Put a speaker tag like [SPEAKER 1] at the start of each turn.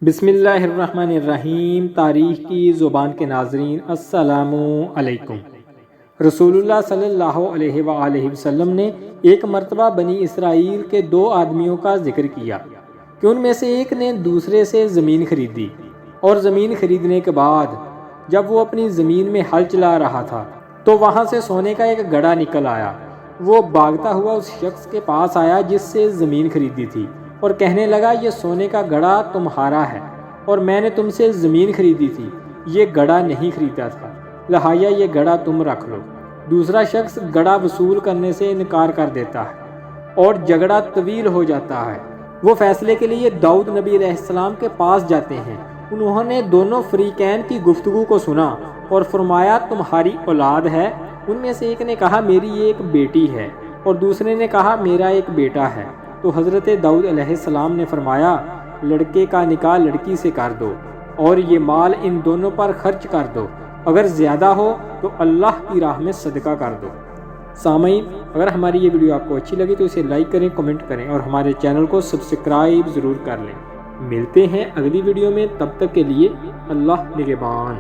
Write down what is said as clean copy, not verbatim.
[SPEAKER 1] بسم اللہ الرحمن الرحیم۔ تاریخ کی زبان کے ناظرین السلام علیکم۔ رسول اللہ صلی اللہ علیہ وآلہ وسلم نے ایک مرتبہ بنی اسرائیل کے دو آدمیوں کا ذکر کیا کہ ان میں سے ایک نے دوسرے سے زمین خریدی، اور زمین خریدنے کے بعد جب وہ اپنی زمین میں ہل چلا رہا تھا تو وہاں سے سونے کا ایک گڑھا نکل آیا۔ وہ بھاگتا ہوا اس شخص کے پاس آیا جس سے زمین خریدی تھی اور کہنے لگا، یہ سونے کا گڑھا تمہارا ہے اور میں نے تم سے زمین خریدی تھی، یہ گڑھا نہیں خریدا تھا، لہٰذا یہ گڑھا تم رکھ لو۔ دوسرا شخص گڑھا وصول کرنے سے انکار کر دیتا ہے اور جھگڑا طویل ہو جاتا ہے۔ وہ فیصلے کے لیے داؤد نبی علیہ السلام کے پاس جاتے ہیں۔ انہوں نے دونوں فریقین کی گفتگو کو سنا اور فرمایا، تمہاری اولاد ہے؟ ان میں سے ایک نے کہا، میری ایک بیٹی ہے، اور دوسرے نے کہا، میرا ایک بیٹا ہے۔ تو حضرت داؤد علیہ السلام نے فرمایا، لڑکے کا نکاح لڑکی سے کر دو اور یہ مال ان دونوں پر خرچ کر دو، اگر زیادہ ہو تو اللہ کی راہ میں صدقہ کر دو۔ سامعین، اگر ہماری یہ ویڈیو آپ کو اچھی لگی تو اسے لائک کریں، کمنٹ کریں اور ہمارے چینل کو سبسکرائب ضرور کر لیں۔ ملتے ہیں اگلی ویڈیو میں، تب تک کے لیے اللہ نگہبان۔